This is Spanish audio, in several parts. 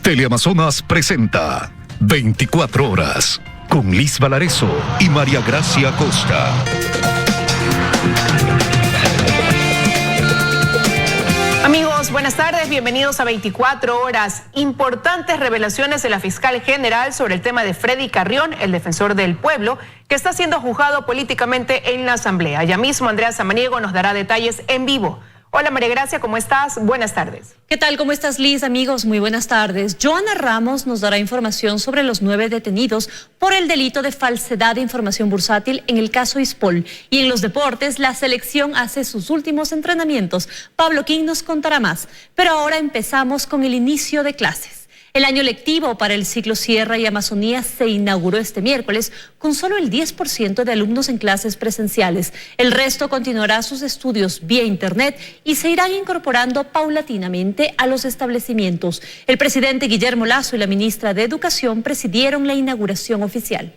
Teleamazonas presenta 24 horas con Liz Valareso y María Gracia Costa. Amigos, buenas tardes, bienvenidos a 24 horas. Importantes revelaciones de la fiscal general sobre el tema de Freddy Carrión, el defensor del pueblo, que está siendo juzgado políticamente en la Asamblea. Ya mismo Andrea Samaniego nos dará detalles en vivo. Hola María Gracia, ¿cómo estás? Buenas tardes. ¿Qué tal? ¿Cómo estás, Liz? Amigos, muy buenas tardes. Joana Ramos nos dará información sobre los 9 detenidos por el delito de falsedad de información bursátil en el caso Ispol. Y en los deportes, la selección hace sus últimos entrenamientos. Pablo King nos contará más. Pero ahora empezamos con el inicio de clases. El año lectivo para el ciclo Sierra y Amazonía se inauguró este miércoles con solo el 10% de alumnos en clases presenciales. El resto continuará sus estudios vía internet y se irán incorporando paulatinamente a los establecimientos. El presidente Guillermo Lasso y la ministra de Educación presidieron la inauguración oficial.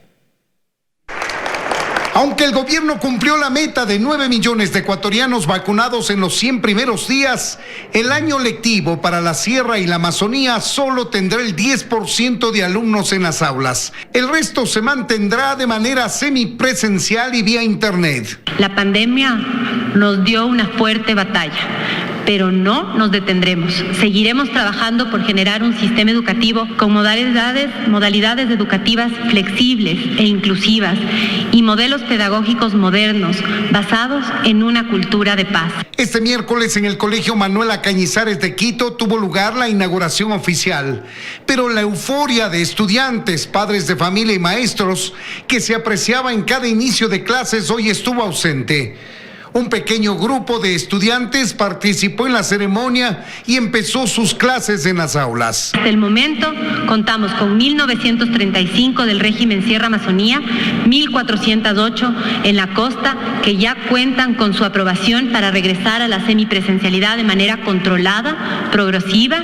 Aunque el gobierno cumplió la meta de 9 millones de ecuatorianos vacunados en los 100 primeros días, el año lectivo para la Sierra y la Amazonía solo tendrá el 10% de alumnos en las aulas. El resto se mantendrá de manera semipresencial y vía internet. La pandemia nos dio una fuerte batalla, pero no nos detendremos. Seguiremos trabajando por generar un sistema educativo con modalidades educativas flexibles e inclusivas y modelos pedagógicos modernos basados en una cultura de paz. Este miércoles en el Colegio Manuela Cañizares de Quito tuvo lugar la inauguración oficial, pero la euforia de estudiantes, padres de familia y maestros que se apreciaba en cada inicio de clases hoy estuvo ausente. Un pequeño grupo de estudiantes participó en la ceremonia y empezó sus clases en las aulas. Hasta el momento contamos con 1.935 del régimen Sierra Amazonía, 1.408 en la costa, que ya cuentan con su aprobación para regresar a la semipresencialidad de manera controlada, progresiva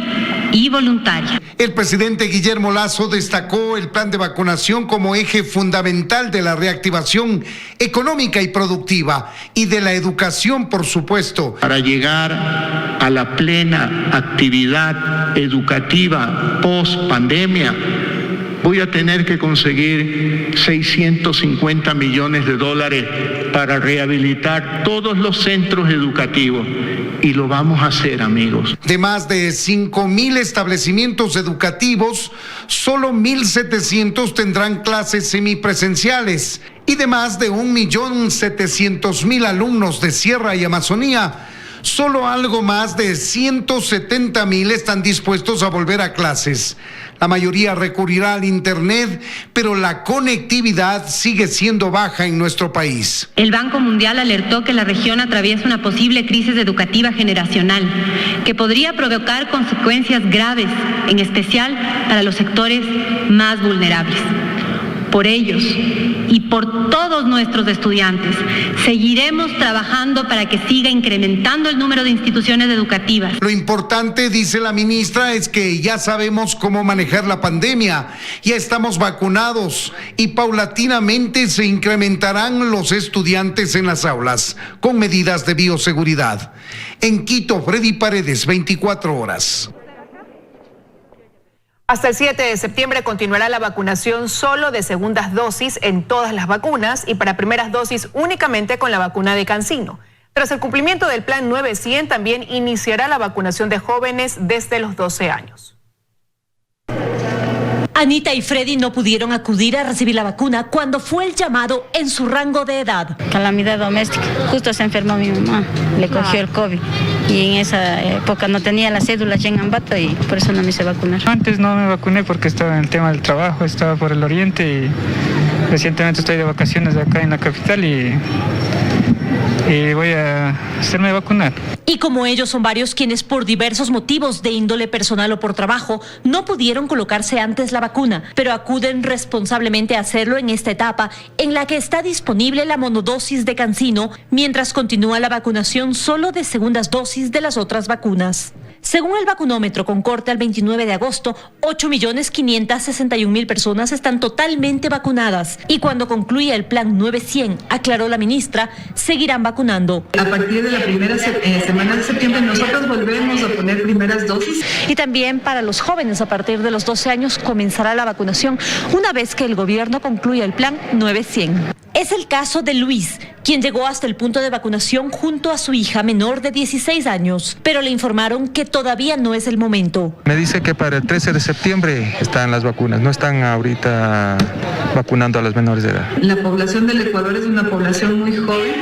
y voluntaria. El presidente Guillermo Lasso destacó el plan de vacunación como eje fundamental de la reactivación económica y productiva y de la educación, por supuesto. Para llegar a la plena actividad educativa post pandemia, voy a tener que conseguir 650 millones de dólares para rehabilitar todos los centros educativos. Y lo vamos a hacer, amigos. De más de 5,000 establecimientos educativos, solo 1.700 tendrán clases semipresenciales. Y de más de 1.700.000 alumnos de Sierra y Amazonía, solo algo más de 170,000 están dispuestos a volver a clases. La mayoría recurrirá al internet, pero la conectividad sigue siendo baja en nuestro país. El Banco Mundial alertó que la región atraviesa una posible crisis educativa generacional que podría provocar consecuencias graves, en especial para los sectores más vulnerables. Por ellos y por todos nuestros estudiantes, seguiremos trabajando para que siga incrementando el número de instituciones educativas. Lo importante, dice la ministra, es que ya sabemos cómo manejar la pandemia, ya estamos vacunados y paulatinamente se incrementarán los estudiantes en las aulas con medidas de bioseguridad. En Quito, Freddy Paredes, 24 horas. Hasta el 7 de septiembre continuará la vacunación solo de segundas dosis en todas las vacunas y para primeras dosis únicamente con la vacuna de CanSino. Tras el cumplimiento del plan 900 también iniciará la vacunación de jóvenes desde los 12 años. Anita y Freddy no pudieron acudir a recibir la vacuna cuando fue el llamado en su rango de edad. Calamidad doméstica. Justo se enfermó mi mamá, le cogió el COVID. Y en esa época no tenía la cédula ya en Ambato y por eso no me hice vacunar. Antes no me vacuné porque estaba en el tema del trabajo, estaba por el oriente y recientemente estoy de vacaciones acá en la capital y voy a hacerme vacunar. Y como ellos son varios quienes por diversos motivos de índole personal o por trabajo no pudieron colocarse antes la vacuna, pero acuden responsablemente a hacerlo en esta etapa en la que está disponible la monodosis de CanSino, mientras continúa la vacunación solo de segundas dosis de las otras vacunas. Según el vacunómetro con corte al 29 de agosto, 8.561.000 personas están totalmente vacunadas y cuando concluya el plan 900, aclaró la ministra, seguirán vacunando. A partir de la primera semana de septiembre nosotros volvemos a poner tener primeras dosis. Y también para los jóvenes a partir de los 12 años comenzará la vacunación una vez que el gobierno concluya el plan 900. Es el caso de Luis, quien llegó hasta el punto de vacunación junto a su hija menor de 16 años, pero le informaron que todavía no es el momento. Me dice que para el 13 de septiembre están las vacunas, no están ahorita vacunando a los menores de edad. La población del Ecuador es una población muy joven,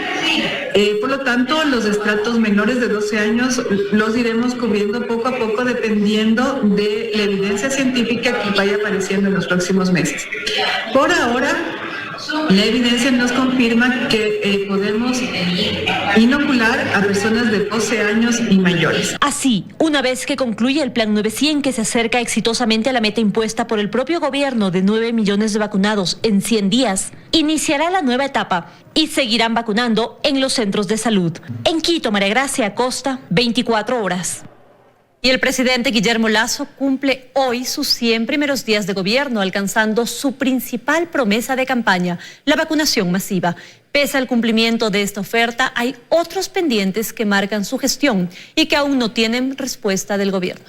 por lo tanto los estratos menores de 12 años los iremos cubriendo poco a poco dependiendo de la evidencia científica que vaya apareciendo en los próximos meses. Por ahora, la evidencia nos confirma que podemos inocular a personas de 12 años y mayores. Así, una vez que concluya el plan 900 que se acerca exitosamente a la meta impuesta por el propio gobierno de 9 millones de vacunados en 100 días, iniciará la nueva etapa y seguirán vacunando en los centros de salud. En Quito, María Gracia Acosta, 24 horas. Y el presidente Guillermo Lasso cumple hoy sus 100 primeros días de gobierno, alcanzando su principal promesa de campaña, la vacunación masiva. Pese al cumplimiento de esta oferta, hay otros pendientes que marcan su gestión y que aún no tienen respuesta del gobierno.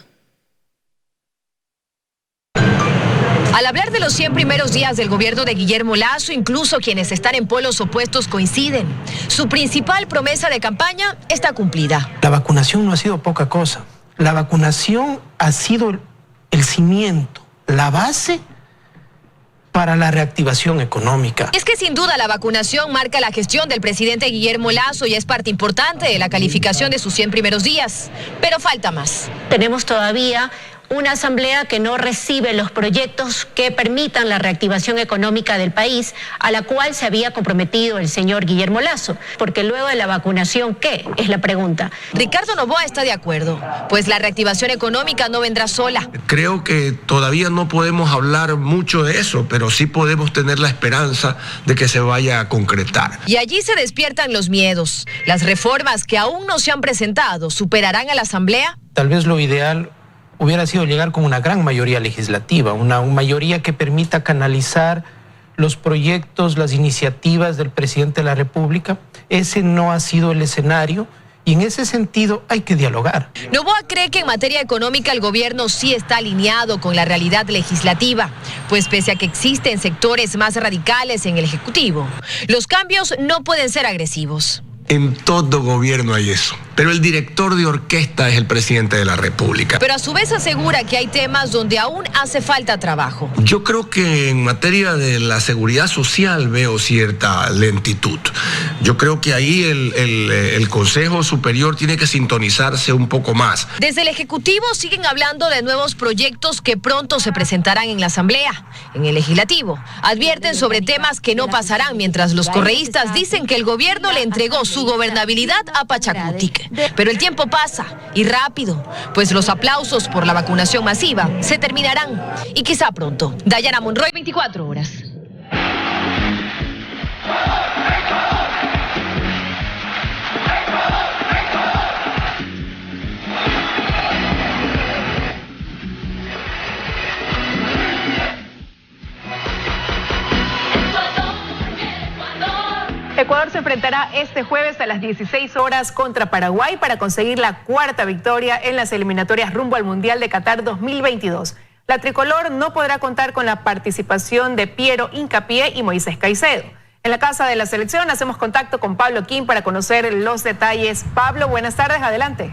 Al hablar de los 100 primeros días del gobierno de Guillermo Lasso, incluso quienes están en polos opuestos coinciden. Su principal promesa de campaña está cumplida. La vacunación no ha sido poca cosa. La vacunación ha sido el cimiento, la base para la reactivación económica. Es que sin duda la vacunación marca la gestión del presidente Guillermo Lasso y es parte importante de la calificación de sus 100 primeros días. Pero falta más. Tenemos todavía una asamblea que no recibe los proyectos que permitan la reactivación económica del país, a la cual se había comprometido el señor Guillermo Lasso. Porque luego de la vacunación, ¿qué? Es la pregunta. Ricardo Noboa está de acuerdo, pues la reactivación económica no vendrá sola. Creo que todavía no podemos hablar mucho de eso, pero sí podemos tener la esperanza de que se vaya a concretar. Y allí se despiertan los miedos. Las reformas que aún no se han presentado, ¿superarán a la asamblea? Tal vez lo ideal hubiera sido llegar con una gran mayoría legislativa, una mayoría que permita canalizar los proyectos, las iniciativas del presidente de la República. Ese no ha sido el escenario y en ese sentido hay que dialogar. Noboa cree que en materia económica el gobierno sí está alineado con la realidad legislativa, pues pese a que existen sectores más radicales en el Ejecutivo, los cambios no pueden ser agresivos. En todo gobierno hay eso, pero el director de orquesta es el presidente de la República. Pero a su vez asegura que hay temas donde aún hace falta trabajo. Yo creo que en materia de la seguridad social veo cierta lentitud. Yo creo que ahí el Consejo Superior tiene que sintonizarse un poco más. Desde el Ejecutivo siguen hablando de nuevos proyectos que pronto se presentarán en la Asamblea. En el Legislativo advierten sobre temas que no pasarán, mientras los correístas dicen que el gobierno le entregó su gobernabilidad a Pachacutic. Pero el tiempo pasa, y rápido, pues los aplausos por la vacunación masiva se terminarán, y quizá pronto. Dayana Monroy, 24 horas. Ecuador se enfrentará este jueves a las 16 horas contra Paraguay para conseguir la cuarta victoria en las eliminatorias rumbo al Mundial de Qatar 2022. La tricolor no podrá contar con la participación de Piero Hincapié y Moisés Caicedo. En la casa de la selección hacemos contacto con Pablo Kim para conocer los detalles. Pablo, buenas tardes, adelante.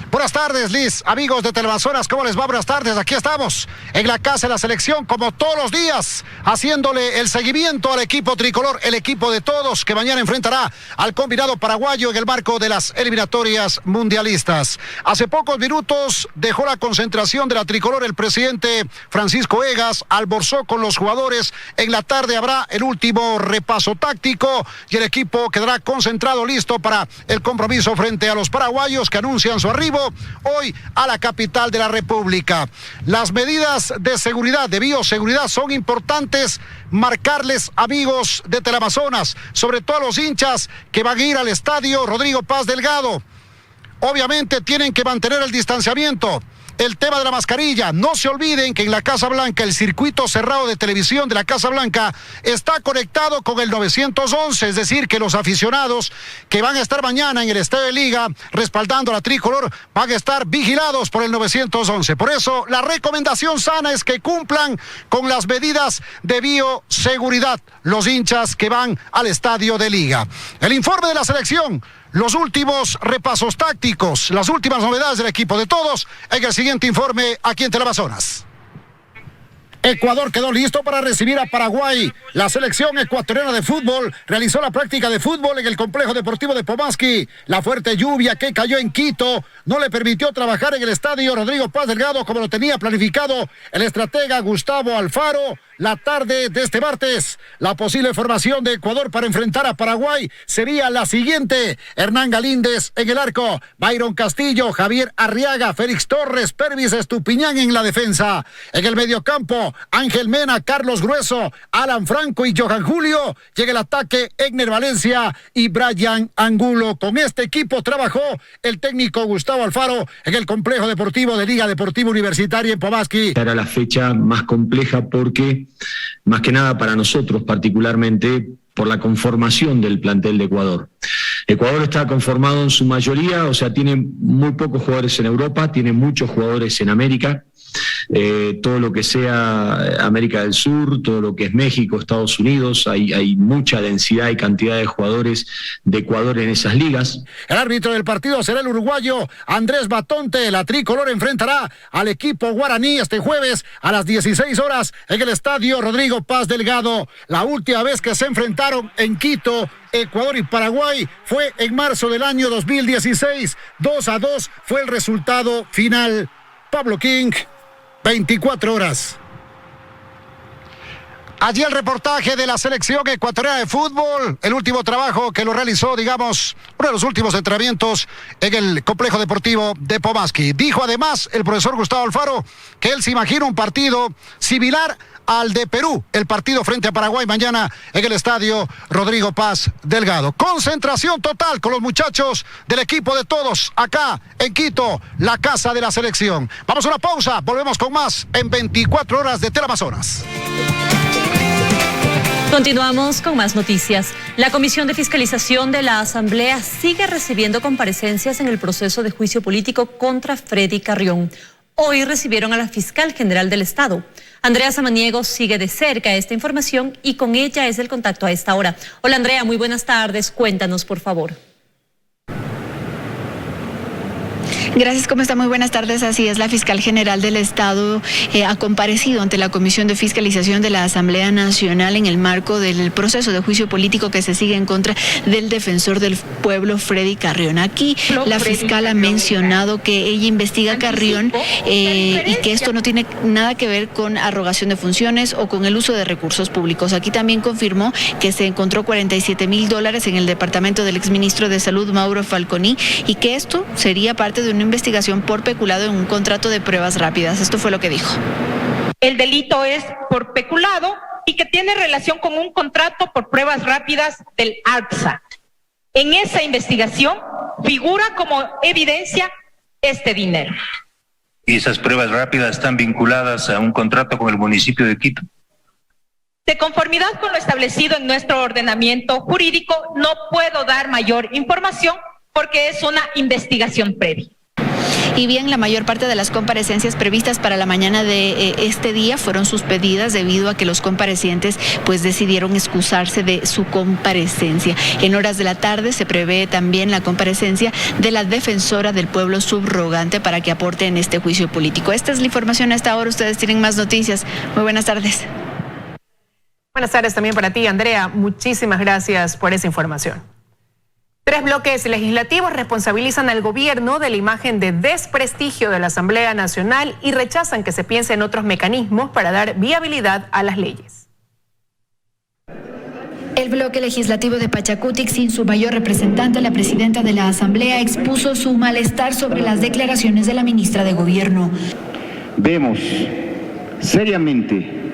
Buenas tardes, Liz. Amigos de Teleamazonas, ¿cómo les va? Buenas tardes. Aquí estamos en la casa de la selección, como todos los días, haciéndole el seguimiento al equipo tricolor, el equipo de todos, que mañana enfrentará al combinado paraguayo en el marco de las eliminatorias mundialistas. Hace pocos minutos dejó la concentración de la tricolor el presidente Francisco Egas, almorzó con los jugadores. En la tarde habrá el último repaso táctico y el equipo quedará concentrado, listo para el compromiso frente a los paraguayos que anuncian su arribo hoy a la capital de la República. Las medidas de seguridad, de bioseguridad, son importantes marcarles, amigos de Teleamazonas, sobre todo a los hinchas que van a ir al estadio Rodrigo Paz Delgado. obviamente tienen que mantener el distanciamiento. El tema de la mascarilla, no se olviden que en la Casa Blanca, el circuito cerrado de televisión de la Casa Blanca está conectado con el 911, es decir, que los aficionados que van a estar mañana en el Estadio de Liga respaldando a la tricolor van a estar vigilados por el 911. Por eso, la recomendación sana es que cumplan con las medidas de bioseguridad los hinchas que van al Estadio de Liga. El informe de la selección, los últimos repasos tácticos, las últimas novedades del equipo de todos en el siguiente informe aquí en Teleamazonas. Ecuador quedó listo para recibir a Paraguay. La selección ecuatoriana de fútbol realizó la práctica de fútbol en el complejo deportivo de Pomaski. La fuerte lluvia que cayó en Quito no le permitió trabajar en el estadio Rodrigo Paz Delgado como lo tenía planificado el estratega Gustavo Alfaro. La tarde de este martes, la posible formación de Ecuador para enfrentar a Paraguay sería la siguiente: Hernán Galíndez en el arco, Byron Castillo, Javier Arriaga, Félix Torres, Pervis Estupiñán en la defensa. En el mediocampo, Ángel Mena, Carlos Grueso, Alan Franco y Johan Julio. Llega el ataque, Egner Valencia y Brian Angulo. Con este equipo trabajó el técnico Gustavo Alfaro en el complejo deportivo de Liga Deportiva Universitaria en Pomaski. Era la fecha más compleja porque, más que nada para nosotros particularmente, por la conformación del plantel de Ecuador. Ecuador está conformado en su mayoría, o sea, tiene muy pocos jugadores en Europa, tiene muchos jugadores en América. Todo lo que sea América del Sur, todo lo que es México, Estados Unidos, hay mucha densidad y cantidad de jugadores de Ecuador en esas ligas. El árbitro del partido será el uruguayo Andrés Batonte. La tricolor enfrentará al equipo guaraní este jueves a las 16 horas en el estadio Rodrigo Paz Delgado. La última vez que se enfrentaron en Quito, Ecuador y Paraguay, fue en marzo del año 2016. 2-2 fue el resultado final. Pablo King, 24 horas. Allí el reportaje de la selección ecuatoriana de fútbol, el último trabajo que lo realizó, digamos, uno de los últimos entrenamientos en el complejo deportivo de Pomaski. Dijo además el profesor Gustavo Alfaro que él se imagina un partido similar al de Perú, el partido frente a Paraguay mañana en el estadio Rodrigo Paz Delgado. Concentración total con los muchachos del equipo de todos acá en Quito, la casa de la selección. Vamos a una pausa, volvemos con más en 24 horas de Teleamazonas. Continuamos con más noticias. La Comisión de Fiscalización de la Asamblea sigue recibiendo comparecencias en el proceso de juicio político contra Freddy Carrión. Hoy recibieron a la Fiscal General del Estado. Andrea Samaniego sigue de cerca esta información y con ella es el contacto a esta hora. Hola Andrea, muy buenas tardes. Cuéntanos, por favor. Gracias, ¿cómo está? Muy buenas tardes. Así es, la Fiscal General del Estado ha comparecido ante la Comisión de Fiscalización de la Asamblea Nacional en el marco del proceso de juicio político que se sigue en contra del defensor del pueblo, Freddy Carrión. Aquí la fiscal ha mencionado que ella investiga a Carrión y que esto no tiene nada que ver con arrogación de funciones o con el uso de recursos públicos. Aquí también confirmó que se encontró $47,000 en el departamento del exministro de Salud, Mauro Falconi, y que esto sería parte de una investigación por peculado en un contrato de pruebas rápidas. Esto fue lo que dijo. El delito es por peculado y que tiene relación con un contrato por pruebas rápidas del ARPSA. En esa investigación figura como evidencia este dinero. ¿Y esas pruebas rápidas están vinculadas a un contrato con el municipio de Quito? De conformidad con lo establecido en nuestro ordenamiento jurídico, no puedo dar mayor información porque es una investigación previa. Y bien, la mayor parte de las comparecencias previstas para la mañana de este día fueron suspendidas debido a que los comparecientes pues decidieron excusarse de su comparecencia. En horas de la tarde se prevé también la comparecencia de la defensora del pueblo subrogante para que aporte en este juicio político. Esta es la información a esta hora. Ustedes tienen más noticias. Muy buenas tardes. Buenas tardes también para ti, Andrea. Muchísimas gracias por esa información. 3 bloques legislativos responsabilizan al gobierno de la imagen de desprestigio de la Asamblea Nacional y rechazan que se piense en otros mecanismos para dar viabilidad a las leyes. El bloque legislativo de Pachacutic, sin su mayor representante, la presidenta de la Asamblea, expuso su malestar sobre las declaraciones de la ministra de Gobierno. Vemos seriamente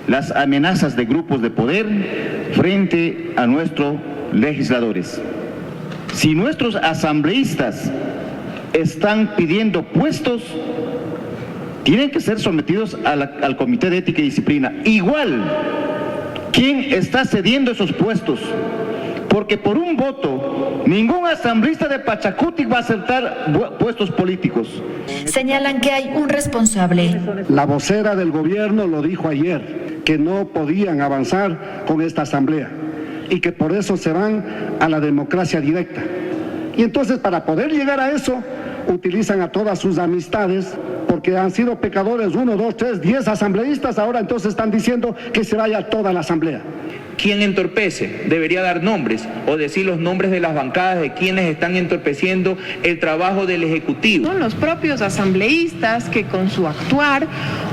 las amenazas de grupos de poder frente a nuestros legisladores. Si nuestros asambleístas están pidiendo puestos, tienen que ser sometidos al Comité de Ética y Disciplina. Igual, ¿quién está cediendo esos puestos? Porque por un voto, ningún asambleísta de Pachacutic va a aceptar puestos políticos. Señalan que hay un responsable. La vocera del gobierno lo dijo ayer, que no podían avanzar con esta asamblea y que por eso se van a la democracia directa. Y entonces, para poder llegar a eso, utilizan a todas sus amistades, porque han sido pecadores 1, 2, 3, 10 asambleístas, ahora entonces están diciendo que se vaya toda la asamblea. ¿Quién entorpece? Debería dar nombres o decir los nombres de las bancadas de quienes están entorpeciendo el trabajo del Ejecutivo. Son los propios asambleístas que con su actuar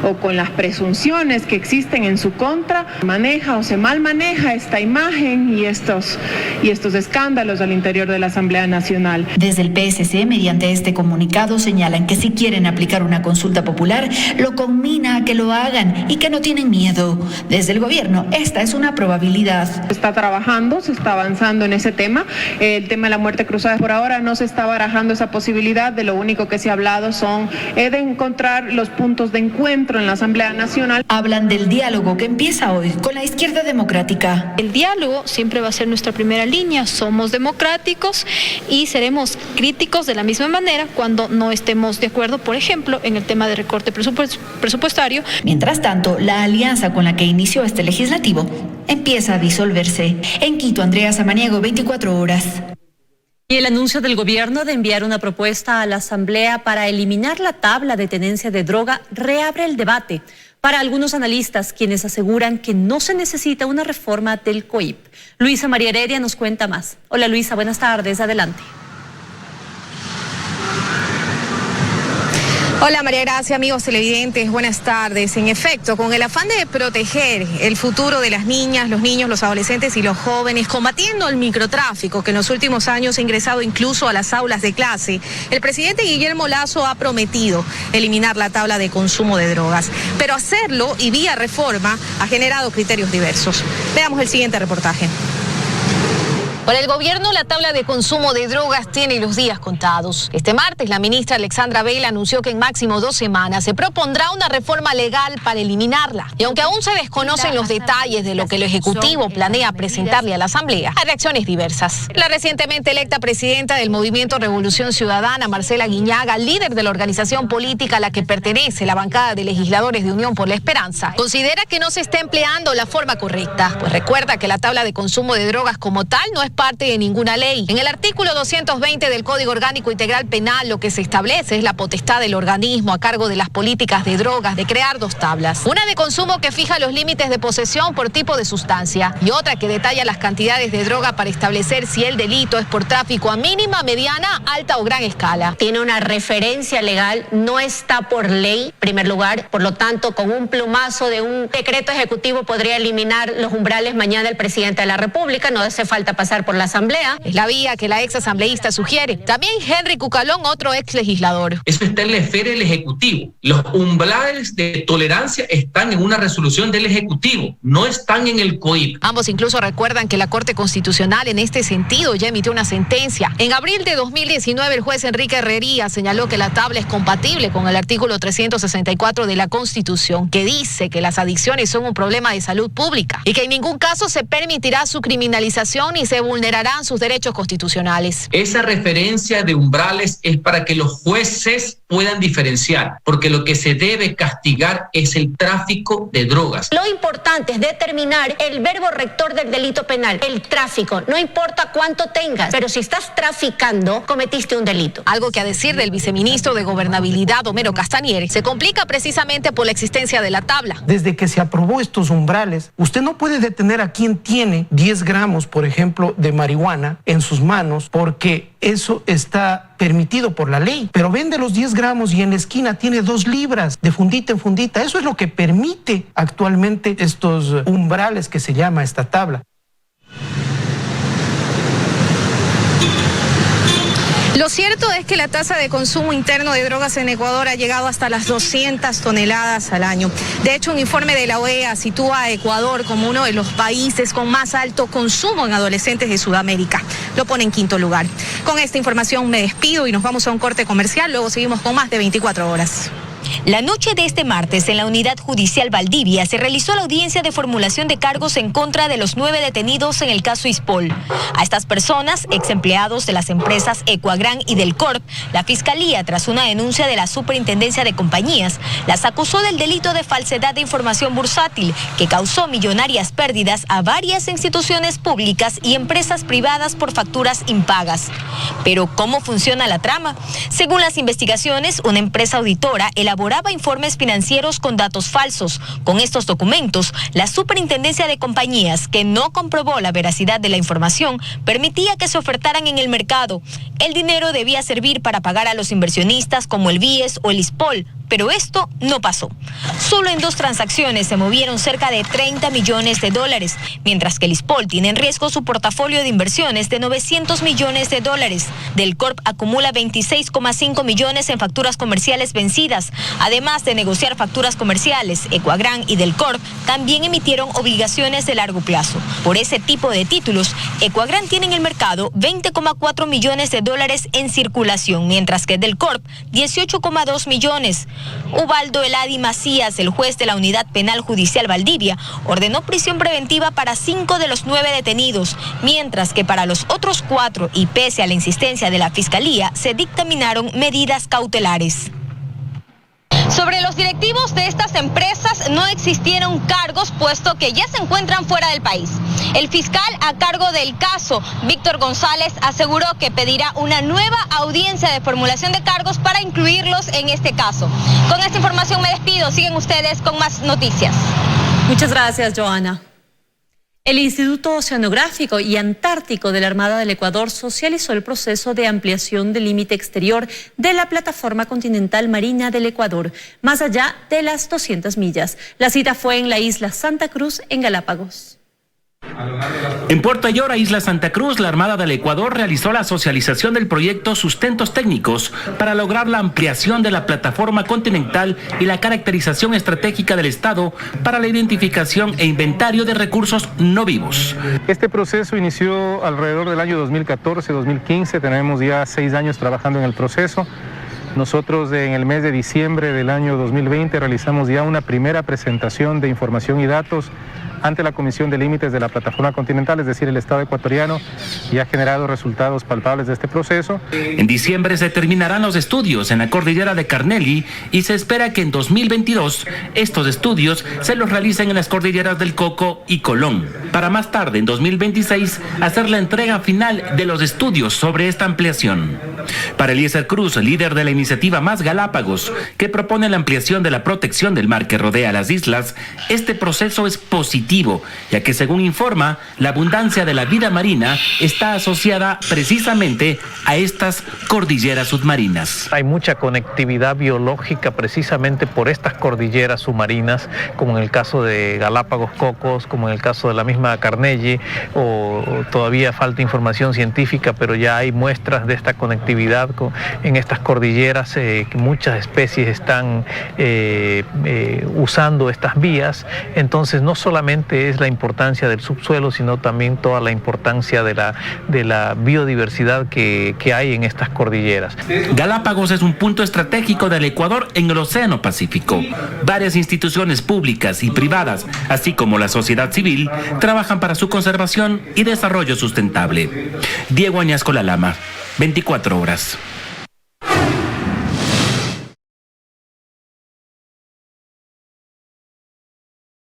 o con las presunciones que existen en su contra maneja o se mal maneja esta imagen y estos escándalos al interior de la Asamblea Nacional. Desde el PSC, mediante este comunicado, señalan que si quieren aplicar una consulta popular, lo conmina a que lo hagan y que no tienen miedo. Desde el gobierno, esta es una probabilidad. Se está trabajando, se está avanzando en ese tema. El tema de la muerte cruzada, por ahora no se está barajando esa posibilidad. De lo único que se ha hablado son de encontrar los puntos de encuentro en la Asamblea Nacional. Hablan del diálogo que empieza hoy con la izquierda democrática. El diálogo siempre va a ser nuestra primera línea. Somos democráticos y seremos críticos de la misma manera cuando no estemos de acuerdo, por ejemplo, en el tema de recorte presupuestario. Mientras tanto, la alianza con la que inició este legislativo empieza a disolverse. En Quito, Andrea Samaniego, 24 horas. Y el anuncio del gobierno de enviar una propuesta a la Asamblea para eliminar la tabla de tenencia de droga reabre el debate para algunos analistas, quienes aseguran que no se necesita una reforma del COIP. Luisa María Heredia nos cuenta más. Hola Luisa, buenas tardes, adelante. Hola María Gracia, amigos televidentes, buenas tardes. En efecto, con el afán de proteger el futuro de las niñas, los niños, los adolescentes y los jóvenes, combatiendo el microtráfico que en los últimos años ha ingresado incluso a las aulas de clase, el presidente Guillermo Lasso ha prometido eliminar la tabla de consumo de drogas. Pero hacerlo y vía reforma ha generado criterios diversos. Veamos el siguiente reportaje. Para el gobierno, la tabla de consumo de drogas tiene los días contados. Este martes, la ministra Alexandra Vela anunció que en máximo 2 semanas se propondrá una reforma legal para eliminarla. Y aunque aún se desconocen los detalles de lo que el Ejecutivo planea presentarle a la Asamblea, hay reacciones diversas. La recientemente electa presidenta del Movimiento Revolución Ciudadana, Marcela Guiñaga, líder de la organización política a la que pertenece la bancada de legisladores de Unión por la Esperanza, considera que no se está empleando la forma correcta, pues recuerda que la tabla de consumo de drogas como tal no es parte de ninguna ley. En el artículo 220 del Código Orgánico Integral Penal, lo que se establece es la potestad del organismo a cargo de las políticas de drogas de crear 2 tablas. Una de consumo que fija los límites de posesión por tipo de sustancia y otra que detalla las cantidades de droga para establecer si el delito es por tráfico a mínima, mediana, alta o gran escala. Tiene una referencia legal, no está por ley, en primer lugar, por lo tanto, con un plumazo de un decreto ejecutivo podría eliminar los umbrales mañana el presidente de la República, no hace falta pasar por la Asamblea. Es la vía que la ex asambleísta sugiere. También Henry Cucalón, otro ex legislador. Eso está en la esfera del Ejecutivo. Los umbrales de tolerancia están en una resolución del Ejecutivo, no están en el COIP. Ambos incluso recuerdan que la Corte Constitucional en este sentido ya emitió una sentencia. En abril de 2019 el juez Enrique Herrería señaló que la tabla es compatible con el artículo 364 de la Constitución, que dice que las adicciones son un problema de salud pública y que en ningún caso se permitirá su criminalización ni se vulnerarán sus derechos constitucionales. Esa referencia de umbrales es para que los jueces puedan diferenciar, porque lo que se debe castigar es el tráfico de drogas. Lo importante es determinar el verbo rector del delito penal, el tráfico. No importa cuánto tengas, pero si estás traficando, cometiste un delito. Algo que a decir del viceministro de Gobernabilidad, Homero Castañer, se complica precisamente por la existencia de la tabla. Desde que se aprobó estos umbrales, usted no puede detener a quien tiene 10 gramos, por ejemplo, de marihuana en sus manos, porque eso está permitido por la ley, pero vende los 10 gramos y en la esquina tiene 2 libras de fundita en fundita. Eso es lo que permite actualmente estos umbrales que se llama esta tabla. Lo cierto es que la tasa de consumo interno de drogas en Ecuador ha llegado hasta las 200 toneladas al año. De hecho, un informe de la OEA sitúa a Ecuador como uno de los países con más alto consumo en adolescentes de Sudamérica. Lo pone en quinto lugar. Con esta información me despido y nos vamos a un corte comercial. Luego seguimos con más de 24 horas. La noche de este martes, en la Unidad Judicial Valdivia, se realizó la audiencia de formulación de cargos en contra de los 9 detenidos en el caso Ispol. A estas personas, ex empleados de las empresas Ecuagran y del Corp, la Fiscalía, tras una denuncia de la Superintendencia de Compañías, las acusó del delito de falsedad de información bursátil, que causó millonarias pérdidas a varias instituciones públicas y empresas privadas por facturas impagas. Pero, ¿cómo funciona la trama? Según las investigaciones, una empresa auditora elaboraba informes financieros con datos falsos. Con estos documentos, la Superintendencia de Compañías, que no comprobó la veracidad de la información, permitía que se ofertaran en el mercado. El dinero debía servir para pagar a los inversionistas como el BIES o el Ispol, pero esto no pasó. Solo en 2 transacciones se movieron cerca de 30 millones de dólares, mientras que el Ispol tiene en riesgo su portafolio de inversiones de 900 millones de dólares. Del Corp acumula 26,5 millones en facturas comerciales vencidas. Además de negociar facturas comerciales, Ecuagran y Del Corp también emitieron obligaciones de largo plazo. Por ese tipo de títulos, Ecuagran tiene en el mercado 20,4 millones de dólares en circulación, mientras que Del Corp 18,2 millones. Ubaldo Eladi Macías, el juez de la Unidad Penal Judicial Valdivia, ordenó prisión preventiva para 5 de los 9 detenidos, mientras que para los otros 4, y pese a la insistencia de la Fiscalía, se dictaminaron medidas cautelares. Sobre los directivos de estas empresas no existieron cargos, puesto que ya se encuentran fuera del país. El fiscal a cargo del caso, Víctor González, aseguró que pedirá una nueva audiencia de formulación de cargos para incluirlos en este caso. Con esta información me despido. Siguen ustedes con más noticias. Muchas gracias, Joana. El Instituto Oceanográfico y Antártico de la Armada del Ecuador socializó el proceso de ampliación del límite exterior de la plataforma continental marina del Ecuador, más allá de las 200 millas. La cita fue en la isla Santa Cruz, en Galápagos. En Puerto Ayora, Isla Santa Cruz, la Armada del Ecuador realizó la socialización del proyecto Sustentos Técnicos para lograr la ampliación de la plataforma continental y la caracterización estratégica del Estado para la identificación e inventario de recursos no vivos. Este proceso inició alrededor del año 2014-2015, tenemos ya 6 años trabajando en el proceso. Nosotros en el mes de diciembre del año 2020 realizamos ya una primera presentación de información y datos ante la Comisión de Límites de la Plataforma Continental, es decir, el Estado ecuatoriano, y ha generado resultados palpables de este proceso. En diciembre se terminarán los estudios en la cordillera de Carnelli y se espera que en 2022 estos estudios se los realicen en las cordilleras del Coco y Colón, para más tarde, en 2026, hacer la entrega final de los estudios sobre esta ampliación. Para Eliezer Cruz, líder de la iniciativa Más Galápagos, que propone la ampliación de la protección del mar que rodea las islas, este proceso es positivo, ya que según informa, la abundancia de la vida marina está asociada precisamente a estas cordilleras submarinas. Hay mucha conectividad biológica precisamente por estas cordilleras submarinas, como en el caso de Galápagos Cocos, como en el caso de la misma Carnelli, o todavía falta información científica, pero ya hay muestras de esta conectividad en estas cordilleras, que muchas especies están usando estas vías. Entonces no solamente es la importancia del subsuelo, sino también toda la importancia de la biodiversidad que hay en estas cordilleras. Galápagos es un punto estratégico del Ecuador en el Océano Pacífico. Varias instituciones públicas y privadas, así como la sociedad civil, trabajan para su conservación y desarrollo sustentable. Diego Añasco La Lama, 24 horas.